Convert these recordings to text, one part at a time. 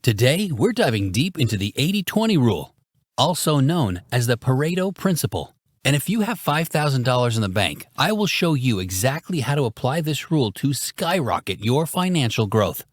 Today, we're diving deep into the 80-20 rule, also known as the Pareto Principle. And if you have $5,000 in the bank, I will show you exactly how to apply this rule to skyrocket your financial growth.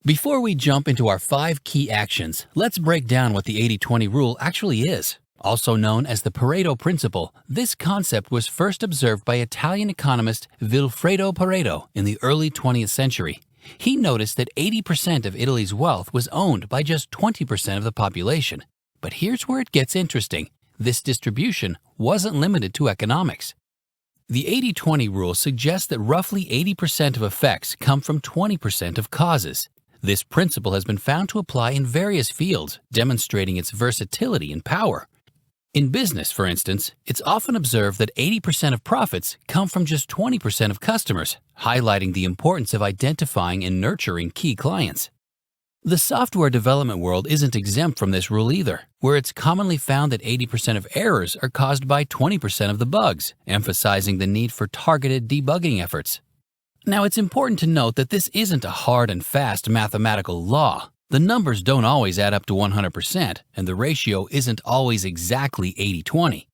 Before we jump into our 5 key actions, let's break down what the 80-20 rule actually is. Also known as the Pareto Principle, this concept was first observed by Italian economist Vilfredo Pareto in the early 20th century. He noticed that 80% of Italy's wealth was owned by just 20% of the population. But here's where it gets interesting. This distribution wasn't limited to economics. The 80-20 rule suggests that roughly 80% of effects come from 20% of causes. This principle has been found to apply in various fields, demonstrating its versatility and power. In business, for instance, it's often observed that 80% of profits come from just 20% of customers, highlighting the importance of identifying and nurturing key clients. The software development world isn't exempt from this rule either, where it's commonly found that 80% of errors are caused by 20% of the bugs, emphasizing the need for targeted debugging efforts. Now, it's important to note that this isn't a hard and fast mathematical law. The numbers don't always add up to 100%, and the ratio isn't always exactly 80-20.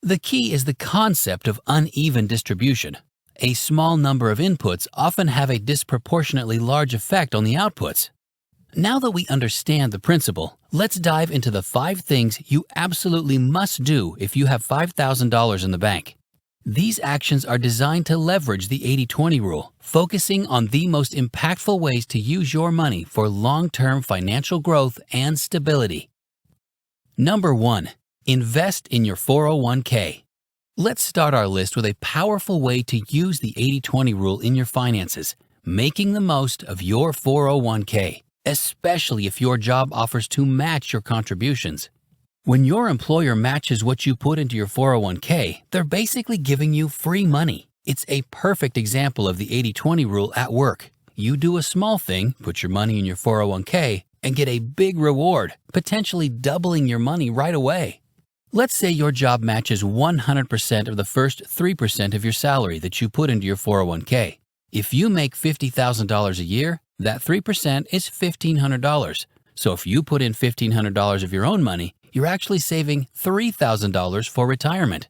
The key is the concept of uneven distribution. A small number of inputs often have a disproportionately large effect on the outputs. Now that we understand the principle, let's dive into the 5 things you absolutely must do if you have $5,000 in the bank. These actions are designed to leverage the 80-20 rule, focusing on the most impactful ways to use your money for long-term financial growth and stability. Number 1. Invest in your 401k. Let's start our list with a powerful way to use the 80-20 rule in your finances, making the most of your 401k, especially if your job offers to match your contributions. When your employer matches what you put into your 401k, they're basically giving you free money. It's a perfect example of the 80-20 rule at work. You do a small thing, put your money in your 401k, and get a big reward, potentially doubling your money right away. Let's say your job matches 100% of the first 3% of your salary that you put into your 401k. If you make $50,000 a year, that 3% is $1,500. So if you put in $1,500 of your own money, you're actually saving $3,000 for retirement.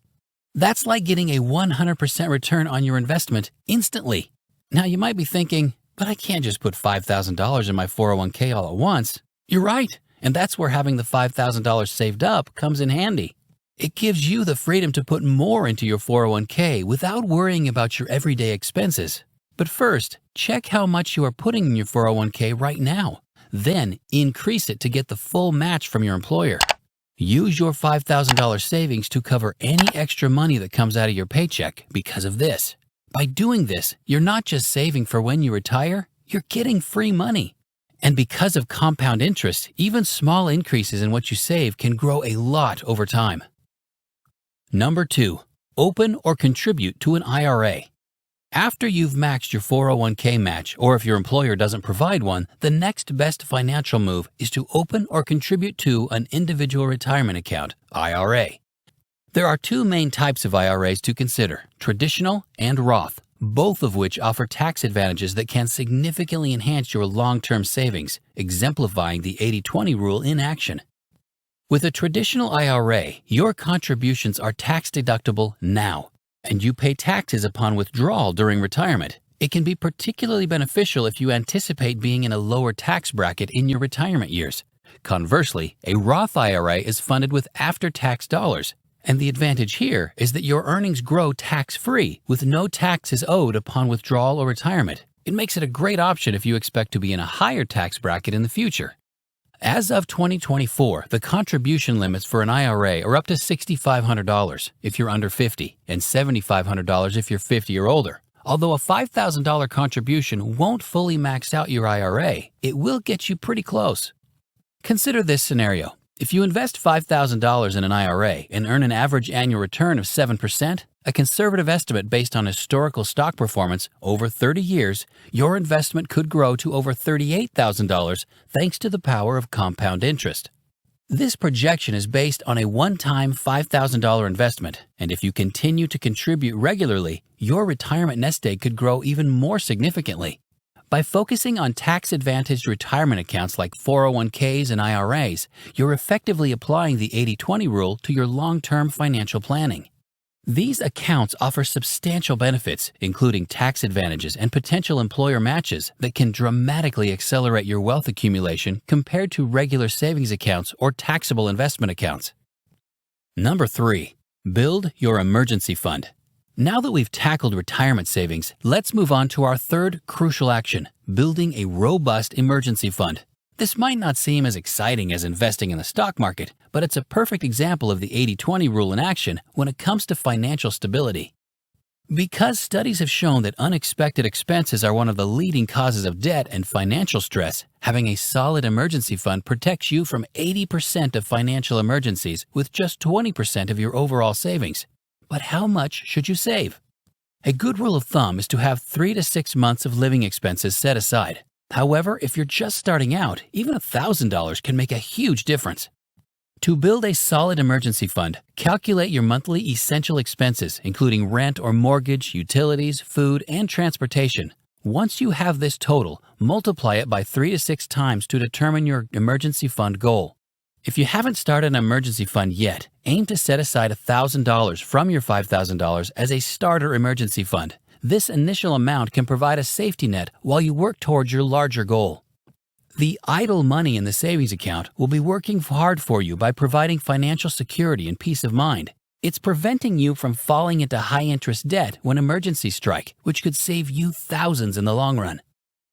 That's like getting a 100% return on your investment instantly. Now you might be thinking, but I can't just put $5,000 in my 401k all at once. You're right, and that's where having the $5,000 saved up comes in handy. It gives you the freedom to put more into your 401k without worrying about your everyday expenses. But first, check how much you are putting in your 401k right now. Then increase it to get the full match from your employer. Use your $5,000 savings to cover any extra money that comes out of your paycheck because of this. By doing this, you're not just saving for when you retire, you're getting free money. And because of compound interest, even small increases in what you save can grow a lot over time. Number 2, open or contribute to an IRA. After you've maxed your 401k match, or if your employer doesn't provide one, the next best financial move is to open or contribute to an individual retirement account, IRA. There are 2 main types of IRAs to consider, traditional and Roth, both of which offer tax advantages that can significantly enhance your long-term savings, exemplifying the 80-20 rule in action. With a traditional IRA, your contributions are tax-deductible now, and you pay taxes upon withdrawal during retirement. It can be particularly beneficial if you anticipate being in a lower tax bracket in your retirement years. Conversely, a Roth IRA is funded with after-tax dollars, and the advantage here is that your earnings grow tax-free with no taxes owed upon withdrawal or retirement. It makes it a great option if you expect to be in a higher tax bracket in the future. As of 2024, the contribution limits for an IRA are up to $6,500 if you're under 50 and $7,500 if you're 50 or older. Although a $5,000 contribution won't fully max out your IRA, it will get you pretty close. Consider this scenario. If you invest $5,000 in an IRA and earn an average annual return of 7%, a conservative estimate based on historical stock performance over 30 years, your investment could grow to over $38,000 thanks to the power of compound interest. This projection is based on a one-time $5,000 investment, and if you continue to contribute regularly, your retirement nest egg could grow even more significantly. By focusing on tax-advantaged retirement accounts like 401ks and IRAs, you're effectively applying the 80-20 rule to your long-term financial planning. These accounts offer substantial benefits, including tax advantages and potential employer matches that can dramatically accelerate your wealth accumulation compared to regular savings accounts or taxable investment accounts. Number 3. Build your emergency fund. Now that we've tackled retirement savings, let's move on to our third crucial action, building a robust emergency fund. This might not seem as exciting as investing in the stock market, but it's a perfect example of the 80-20 rule in action when it comes to financial stability. Because studies have shown that unexpected expenses are one of the leading causes of debt and financial stress, having a solid emergency fund protects you from 80% of financial emergencies with just 20% of your overall savings. But how much should you save? A good rule of thumb is to have 3 to 6 months of living expenses set aside. However, if you're just starting out, even $1,000 can make a huge difference. To build a solid emergency fund, calculate your monthly essential expenses, including rent or mortgage, utilities, food, and transportation. Once you have this total, multiply it by 3 to 6 times to determine your emergency fund goal. If you haven't started an emergency fund yet, aim to set aside $1,000 from your $5,000 as a starter emergency fund. This initial amount can provide a safety net while you work towards your larger goal. The idle money in the savings account will be working hard for you by providing financial security and peace of mind. It's preventing you from falling into high-interest debt when emergencies strike, which could save you thousands in the long run.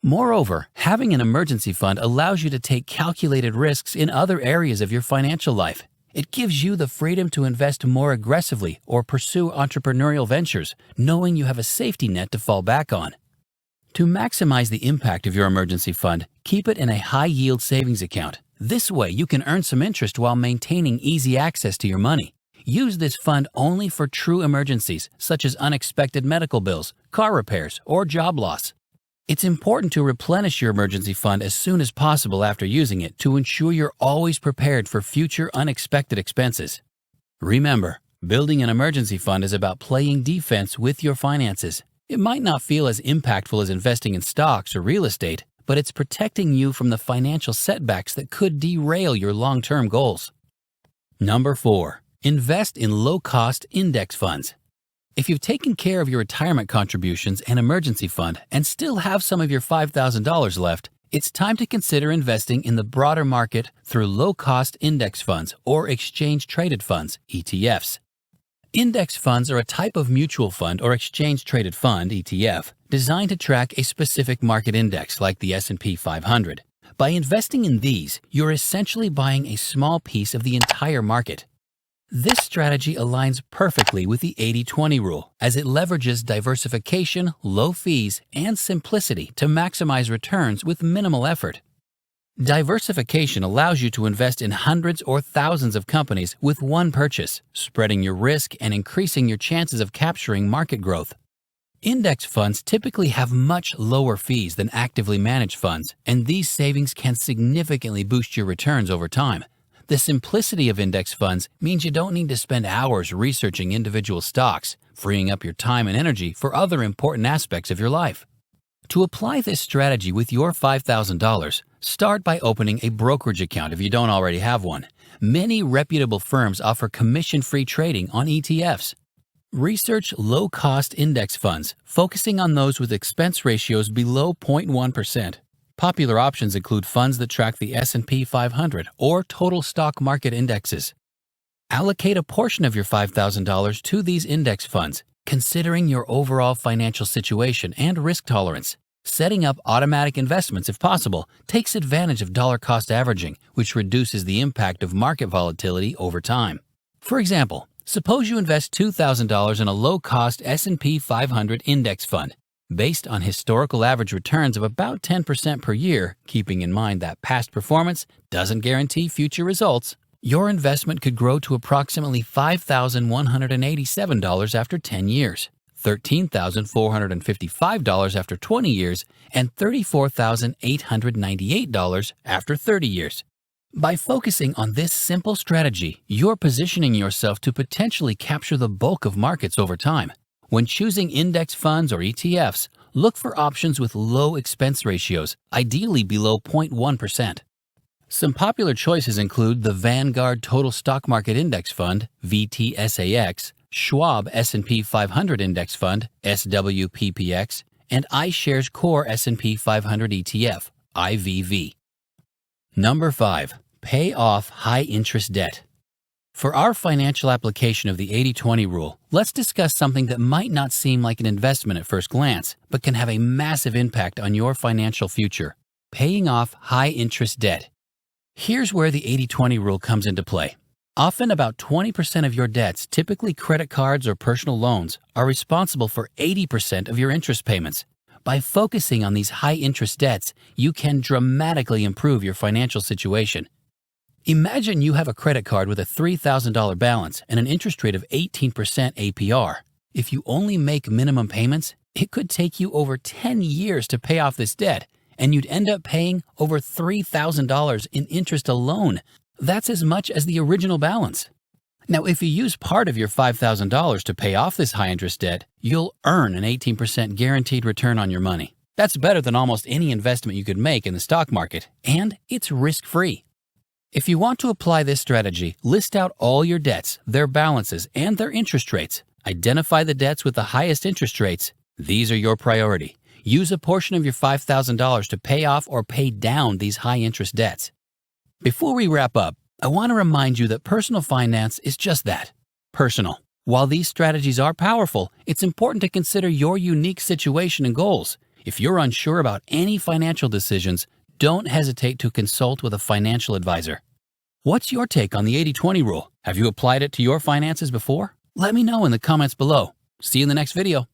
Moreover, having an emergency fund allows you to take calculated risks in other areas of your financial life. It gives you the freedom to invest more aggressively or pursue entrepreneurial ventures, knowing you have a safety net to fall back on. To maximize the impact of your emergency fund, keep it in a high-yield savings account. This way, you can earn some interest while maintaining easy access to your money. Use this fund only for true emergencies, such as unexpected medical bills, car repairs, or job loss. It's important to replenish your emergency fund as soon as possible after using it to ensure you're always prepared for future unexpected expenses. Remember, building an emergency fund is about playing defense with your finances. It might not feel as impactful as investing in stocks or real estate, but it's protecting you from the financial setbacks that could derail your long-term goals. Number 4. Invest in low-cost index funds. If you've taken care of your retirement contributions and emergency fund and still have some of your $5,000 left, it's time to consider investing in the broader market through low-cost index funds or exchange-traded funds, ETFs. Index funds are a type of mutual fund or exchange-traded fund, ETF, designed to track a specific market index like the S&P 500. By investing in these, you're essentially buying a small piece of the entire market. This strategy aligns perfectly with the 80-20 rule, as it leverages diversification, low fees, and simplicity to maximize returns with minimal effort. Diversification allows you to invest in hundreds or thousands of companies with one purchase, spreading your risk and increasing your chances of capturing market growth. Index funds typically have much lower fees than actively managed funds, and these savings can significantly boost your returns over time. The simplicity of index funds means you don't need to spend hours researching individual stocks, freeing up your time and energy for other important aspects of your life. To apply this strategy with your $5,000, start by opening a brokerage account if you don't already have one. Many reputable firms offer commission-free trading on ETFs. Research low-cost index funds, focusing on those with expense ratios below 0.1%. Popular options include funds that track the S&P 500 or total stock market indexes. Allocate a portion of your $5,000 to these index funds, considering your overall financial situation and risk tolerance. Setting up automatic investments, if possible, takes advantage of dollar-cost averaging, which reduces the impact of market volatility over time. For example, suppose you invest $2,000 in a low-cost S&P 500 index fund. Based on historical average returns of about 10% per year, keeping in mind that past performance doesn't guarantee future results, your investment could grow to approximately $5,187 after 10 years, $13,455 after 20 years, and $34,898 after 30 years. By focusing on this simple strategy, you're positioning yourself to potentially capture the bulk of markets over time. When choosing index funds or ETFs, Look for options with low expense ratios, ideally below 0.1%. Some popular choices include the Vanguard Total Stock Market Index Fund, VTSAX, Schwab S&P 500 Index Fund, SWPPX, and iShares Core S&P 500 ETF, IVV. Number 5. Pay off high-interest debt. For our financial application of the 80-20 rule, let's discuss something that might not seem like an investment at first glance, but can have a massive impact on your financial future: paying off high-interest debt. Here's where the 80-20 rule comes into play. Often about 20% of your debts, typically credit cards or personal loans, are responsible for 80% of your interest payments. By focusing on these high-interest debts, you can dramatically improve your financial situation. Imagine you have a credit card with a $3,000 balance and an interest rate of 18% APR. If you only make minimum payments, it could take you over 10 years to pay off this debt, and you'd end up paying over $3,000 in interest alone. That's as much as the original balance. Now, if you use part of your $5,000 to pay off this high-interest debt, you'll earn an 18% guaranteed return on your money. That's better than almost any investment you could make in the stock market, and it's risk-free. If you want to apply this strategy, list out all your debts, their balances, and their interest rates. Identify the debts with the highest interest rates. These are your priority. Use a portion of your $5,000 to pay off or pay down these high-interest debts. Before we wrap up, I want to remind you that personal finance is just that, personal. While these strategies are powerful, it's important to consider your unique situation and goals. If you're unsure about any financial decisions, don't hesitate to consult with a financial advisor. What's your take on the 80-20 rule? Have you applied it to your finances before? Let me know in the comments below. See you in the next video.